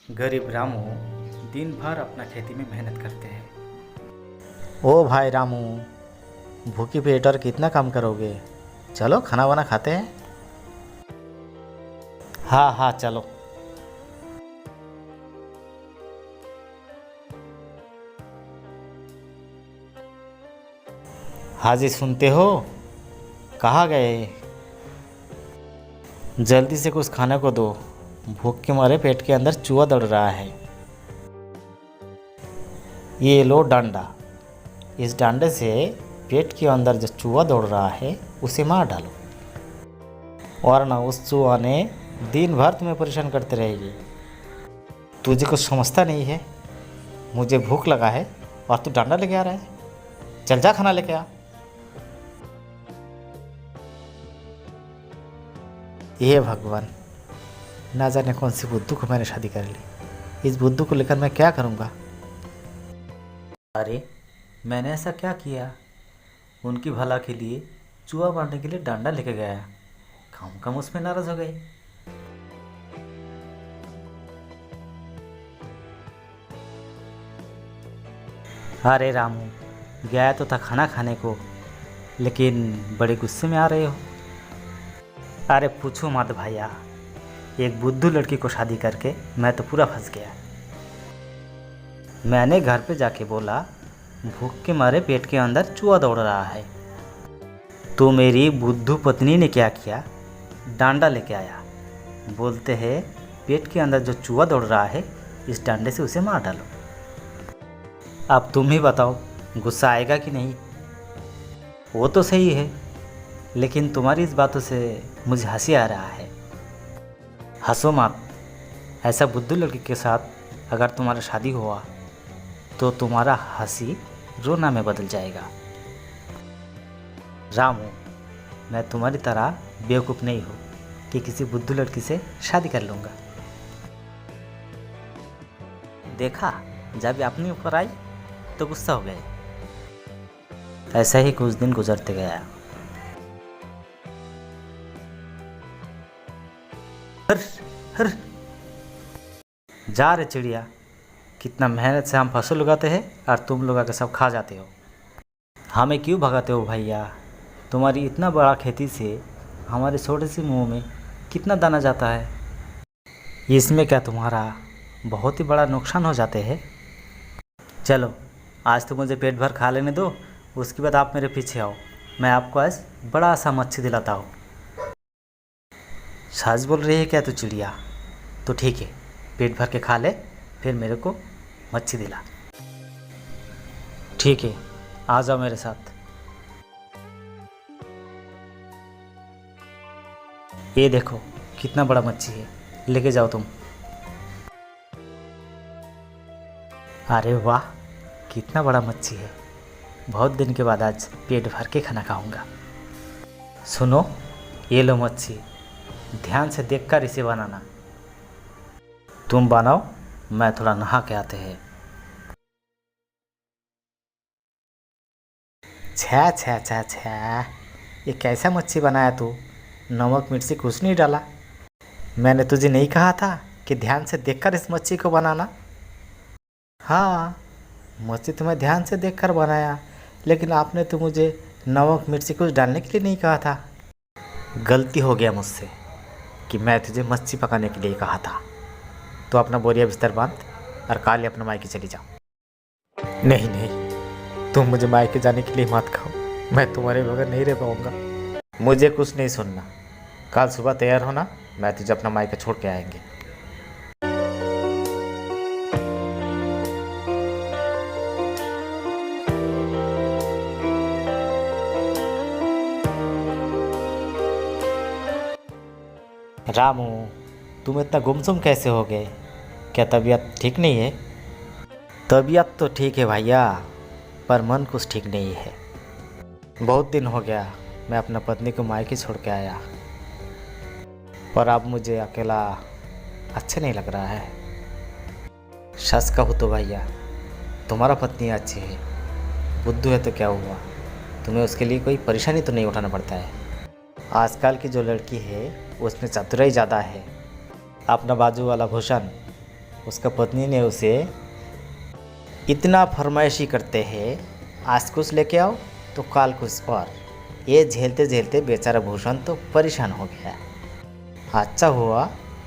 गरीब रामू दिन भर अपना खेती में मेहनत करते हैं। ओ भाई रामू, भूखी पेट और कितना काम करोगे। चलो खाना वाना खाते हैं। हाँ हाँ चलो। हाजी सुनते हो, कहाँ गए? जल्दी से कुछ खाने को दो, भूख के मारे पेट के अंदर चूहा दौड़ रहा है। ये लो डंडा, इस डंडे से पेट के अंदर जो चूहा दौड़ रहा है उसे मार डालो, वरना उस चूहा ने दिन भर तुम्हें परेशान करते रहेगी। तुझे कुछ समझता नहीं है, मुझे भूख लगा है और तू डंडा लेके आ रहा है। चल जा खाना लेके आ। ये भगवान, ना जाने कौन सी बुद्धू को मैंने शादी कर ली। इस बुद्धू को लेकर मैं क्या करूँगा। अरे मैंने ऐसा क्या किया? उनकी भला के लिए चूहा मारने के लिए डंडा लेके गया, कम कम उसमें नाराज हो गए। अरे रामू, गया तो था खाना खाने को, लेकिन बड़े गुस्से में आ रहे हो। अरे पूछो मत भैया, एक बुद्धू लड़की को शादी करके मैं तो पूरा फंस गया। मैंने घर पे जाके बोला भूख के मारे पेट के अंदर चूहा दौड़ रहा है, तो मेरी बुद्धू पत्नी ने क्या किया, डांडा लेके आया। बोलते हैं पेट के अंदर जो चूहा दौड़ रहा है इस डांडे से उसे मार डालो। अब तुम ही बताओ, गुस्सा आएगा कि नहीं। वो तो सही है, लेकिन तुम्हारी इस बातों से मुझे हंसी आ रहा है। हंसो मत। ऐसा बुद्धू लड़की के साथ अगर तुम्हारा शादी हुआ तो तुम्हारा हंसी रोना में बदल जाएगा। रामू, मैं तुम्हारी तरह बेवकूफ़ नहीं हूँ कि किसी बुद्धू लड़की से शादी कर लूँगा। देखा, जब अपने ऊपर आई तो गुस्सा हो गए। ऐसा ही कुछ दिन गुजरते गया। हर हर जा रे चिड़िया, कितना मेहनत से हम फसल उगाते हैं और तुम लोग आके सब खा जाते हो। हमें क्यों भगाते हो भैया? तुम्हारी इतना बड़ा खेती से हमारे छोटे से मुंह में कितना दाना जाता है। इसमें क्या तुम्हारा बहुत ही बड़ा नुकसान हो जाते हैं। चलो आज तो मुझे पेट भर खा लेने दो, उसके बाद आप मेरे पीछे आओ। मैं आपको आज बड़ा सा मच्छी दिलाता हूँ। सच बोल रही है क्या तू चिड़िया? तो ठीक है, पेट भर के खा ले, फिर मेरे को मच्छी दिला। ठीक है, आ जाओ मेरे साथ। ये देखो कितना बड़ा मच्छी है, लेके जाओ तुम। अरे वाह, कितना बड़ा मच्छी है। बहुत दिन के बाद आज पेट भर के खाना खाऊंगा। सुनो, ये लो मच्छी, ध्यान से देखकर इसे बनाना। तुम बनाओ, मैं थोड़ा नहा के आते हैं। छा छा छा छा, ये कैसा मच्छी बनाया तू? नमक मिर्ची कुछ नहीं डाला। मैंने तुझे नहीं कहा था कि ध्यान से देखकर इस मच्छी को बनाना? हाँ, मच्छी तो मैं ध्यान से देखकर बनाया, लेकिन आपने तो मुझे नमक मिर्ची कुछ डालने के लिए नहीं कहा था। गलती हो गया मुझसे कि मैं तुझे मच्छी पकाने के लिए कहा था। तो अपना बोरिया बिस्तर बांध और काले अपना मायके चली जाओ। नहीं नहीं, तुम मुझे मायके जाने के लिए मत कहो, मैं तुम्हारे बगैर नहीं रह पाऊंगा। मुझे कुछ नहीं सुनना। कल सुबह तैयार होना, मैं तुझे अपना मायका छोड़ के आएंगे। रामू, तुम इतना गुमसुम कैसे हो गए? क्या तबीयत ठीक नहीं है? तबीयत तो ठीक है भैया, पर मन कुछ ठीक नहीं है। बहुत दिन हो गया मैं अपना पत्नी को मायके छोड़ के आया, पर अब मुझे अकेला अच्छा नहीं लग रहा है। सच कहूँ तो भैया, तुम्हारा पत्नी अच्छी है, बुद्धू है तो क्या हुआ, तुम्हें उसके लिए कोई परेशानी तो नहीं उठाना पड़ता है। आजकल की जो लड़की है उसमें चतुराई ज़्यादा है। अपना बाजू वाला भूषण, उसका पत्नी ने उसे इतना फरमाइशी करते हैं, आज कुछ लेके आओ तो काल कुछ और। ये झेलते झेलते बेचारा भूषण तो परेशान हो गया। अच्छा हुआ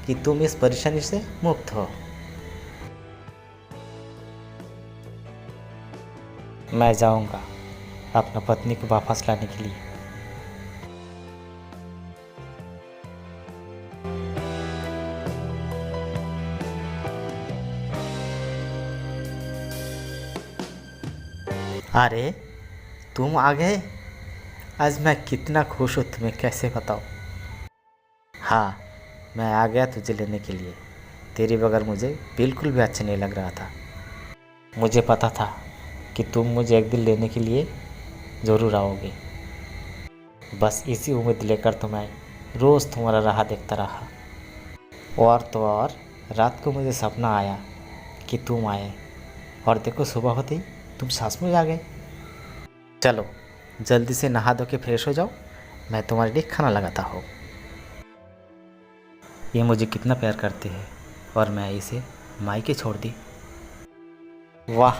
कि तुम इस परेशानी से मुक्त हो। मैं जाऊंगा अपना पत्नी को वापस लाने के लिए। अरे तुम आ गए, आज मैं कितना खुश हूँ तुम्हें कैसे बताऊँ। हाँ, मैं आ गया तुझे लेने के लिए। तेरे बगैर मुझे बिल्कुल भी अच्छा नहीं लग रहा था। मुझे पता था कि तुम मुझे एक दिन लेने के लिए ज़रूर आओगे। बस इसी उम्मीद लेकर तो मैं रोज़ तुम्हारा राह देखता रहा। और तो और रात को मुझे सपना आया कि तुम आए, और देखो सुबह होते ही तुम सांस में आ गए। चलो जल्दी से नहा धो के फ्रेश हो जाओ, मैं तुम्हारे लिए खाना लगाता हूँ। ये मुझे कितना प्यार करती है और मैं इसे मायके छोड़ दी। वाह,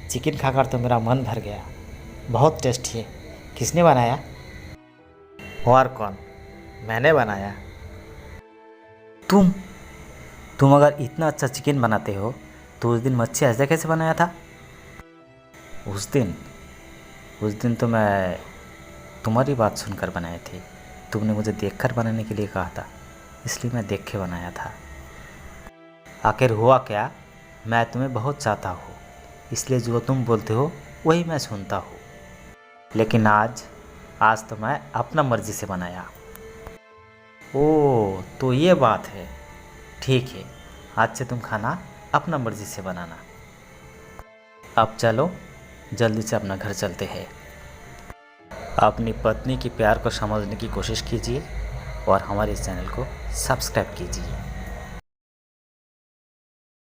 चिकन खाकर तो मेरा मन भर गया। बहुत टेस्टी है। किसने बनाया? और कौन? मैंने बनाया। तुम तुम अगर इतना अच्छा चिकन बनाते हो तो उस दिन मच्छी ऐसे कैसे बनाया था? उस दिन तो मैं तुम्हारी बात सुनकर बनाए थे। तुमने मुझे देखकर बनाने के लिए कहा था, इसलिए मैं देख के बनाया था। आखिर हुआ क्या, मैं तुम्हें बहुत चाहता हूँ, इसलिए जो तुम बोलते हो वही मैं सुनता हूँ। लेकिन आज तो मैं अपना मर्ज़ी से बनाया। ओह, तो ये बात है। ठीक है, आज से तुम खाना अपना मर्ज़ी से बनाना। अब चलो जल्दी से अपना घर चलते हैं। अपनी पत्नी के प्यार को समझने की कोशिश कीजिए और हमारे इस चैनल को सब्सक्राइब कीजिए।